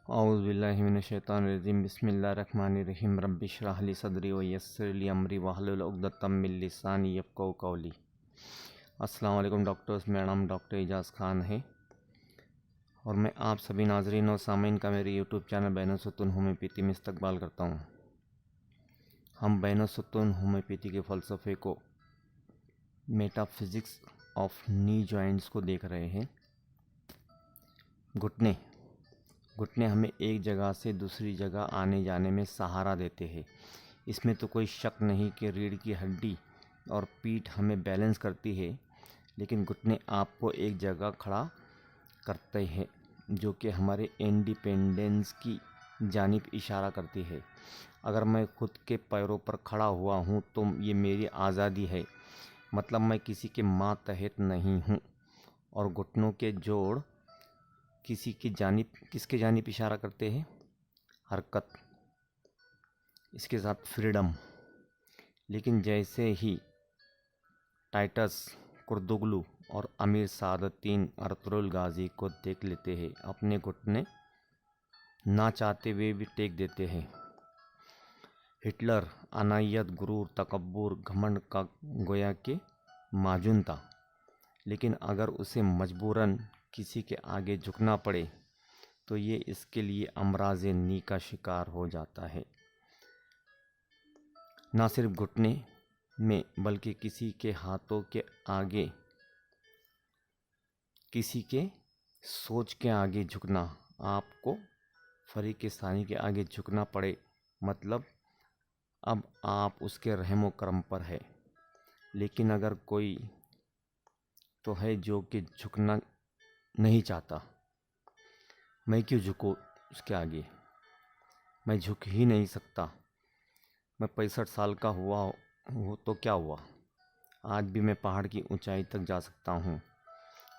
औज़ुबिल्लाहि मिनश्शैतानिर्रजीम बिस्मिल्लाहिर्रहमानिर्रहीम रब्बि इश्रह ली सदरी व यस्सिर ली अमरी वहलुल उक़दतम मिन लिसानी यफ़क़हू क़ौली। अस्सलाम वालेकुम डॉक्टर्स, मेरा नाम डॉक्टर एजाज़ ख़ान है और मैं आप सभी नाज़रीन और सामीन का मेरे यूट्यूब चैनल बैनुस्सुतून होम्योपैथी में इस्तकबाल करता हूँ। हम बैनुस्सुतून होम्योपैथी के फ़लसफ़े को, मेटाफिज़िक्स ऑफ नी जॉइंट्स को देख रहे हैं। घुटने हमें एक जगह से दूसरी जगह आने जाने में सहारा देते हैं। इसमें तो कोई शक नहीं कि रीढ़ की हड्डी और पीठ हमें बैलेंस करती है, लेकिन घुटने आपको एक जगह खड़ा करते हैं, जो कि हमारे इंडिपेंडेंस की जानिब इशारा करती है। अगर मैं खुद के पैरों पर खड़ा हुआ हूँ तो ये मेरी आज़ादी है, मतलब मैं किसी के मातहत नहीं हूँ। और घुटनों के जोड़ किसके जानिब इशारा करते हैं? हरकत, इसके साथ फ्रीडम। लेकिन जैसे ही टाइटस कुर्दुगलू और अमीर सादुद्दीन अर्तुगरुल गाजी को देख लेते हैं, अपने घुटने ना चाहते हुए भी टेक देते हैं। हिटलर अनायत, गुरूर, तकब्बुर, घमंड का गोया के माजून था, लेकिन अगर उसे मजबूरन किसी के आगे झुकना पड़े तो ये इसके लिए अमराज़ नी का शिकार हो जाता है। ना सिर्फ घुटने में बल्कि किसी के हाथों के आगे, किसी के सोच के आगे झुकना, आपको फरीक़िस्तानी के आगे झुकना पड़े, मतलब अब आप उसके रहमो करम पर है। लेकिन अगर कोई तो है जो कि झुकना नहीं चाहता, मैं क्यों झुकूँ उसके आगे? मैं झुक ही नहीं सकता। मैं 65 साल का हुआ हूँ तो क्या हुआ, आज भी मैं पहाड़ की ऊंचाई तक जा सकता हूँ।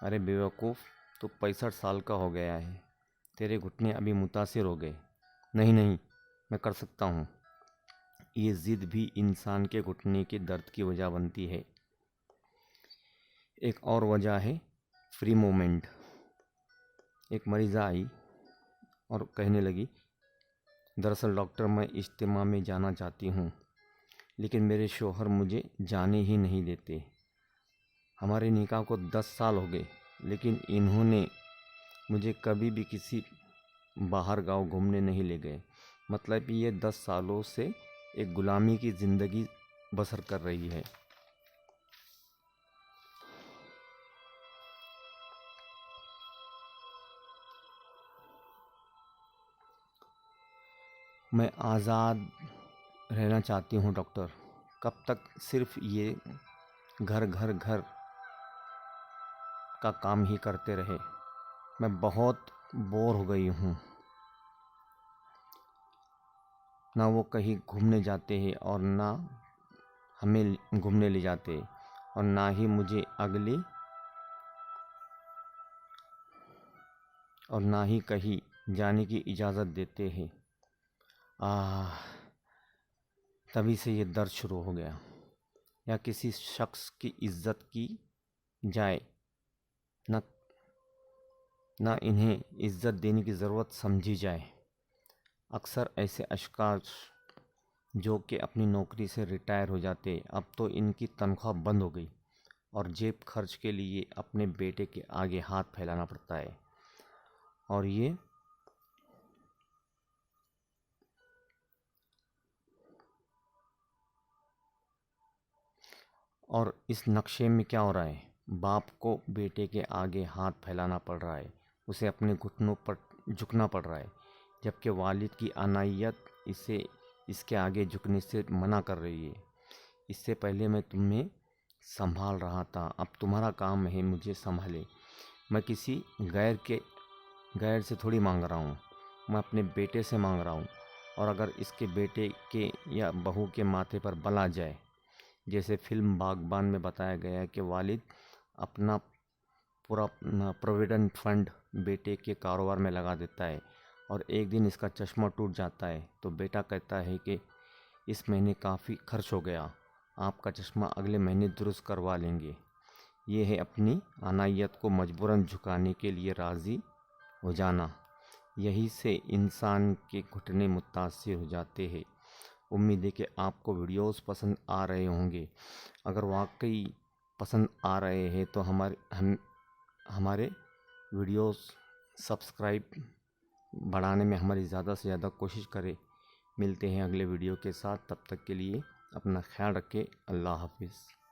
अरे बेवकूफ़, तो 65 साल का हो गया है, तेरे घुटने अभी मुतासिर हो गए। नहीं, मैं कर सकता हूँ। ये ज़िद भी इंसान के घुटने के दर्द की वजह बनती है। एक और वजह है फ्री मूवमेंट। एक मरीज़ा आई और कहने लगी, दरअसल डॉक्टर, मैं इज्तिमा में जाना चाहती हूँ, लेकिन मेरे शौहर मुझे जाने ही नहीं देते। हमारे निकाह को 10 साल हो गए, लेकिन इन्होंने मुझे कभी भी किसी बाहर गांव घूमने नहीं ले गए। मतलब ये 10 सालों से एक गुलामी की ज़िंदगी बसर कर रही है। मैं आज़ाद रहना चाहती हूँ डॉक्टर। कब तक सिर्फ ये घर का काम ही करते रहे? मैं बहुत बोर हो गई हूँ। ना वो कहीं घूमने जाते हैं और ना हमें घूमने ले जाते, और ना ही मुझे और ना ही कहीं जाने की इजाज़त देते हैं। तभी से ये दर्द शुरू हो गया। या किसी शख्स की इज्जत की जाए, ना इन्हें इज्जत देने की ज़रूरत समझी जाए। अक्सर ऐसे अशख़ास जो कि अपनी नौकरी से रिटायर हो जाते, अब तो इनकी तनख्वाह बंद हो गई और जेब खर्च के लिए अपने बेटे के आगे हाथ फैलाना पड़ता है। और इस नक्शे में क्या हो रहा है? बाप को बेटे के आगे हाथ फैलाना पड़ रहा है, उसे अपने घुटनों पर झुकना पड़ रहा है, जबकि वालिद की अनायत इसे इसके आगे झुकने से मना कर रही है। इससे पहले मैं तुम्हें संभाल रहा था, अब तुम्हारा काम है मुझे संभाले। मैं किसी गैर से थोड़ी मांग रहा हूँ, मैं अपने बेटे से मांग रहा हूँ। और अगर इसके बेटे के या बहू के माथे पर बल आ जाए, जैसे फिल्म बागबान में बताया गया है कि वालिद अपना पूरा प्रोविडेंट फंड बेटे के कारोबार में लगा देता है और एक दिन इसका चश्मा टूट जाता है, तो बेटा कहता है कि इस महीने काफ़ी खर्च हो गया, आपका चश्मा अगले महीने दुरुस्त करवा लेंगे। ये है अपनी अनायत को मजबूरन झुकाने के लिए राज़ी हो जाना। यही से इंसान के घुटने मुतासिर हो जाते हैं। उम्मीद है कि आपको वीडियोस पसंद आ रहे होंगे। अगर वाकई पसंद आ रहे हैं तो हमारे वीडियोस सब्सक्राइब बढ़ाने में हमारी ज़्यादा से ज़्यादा कोशिश करें। मिलते हैं अगले वीडियो के साथ, तब तक के लिए अपना ख्याल रखें। अल्लाह हाफिज़।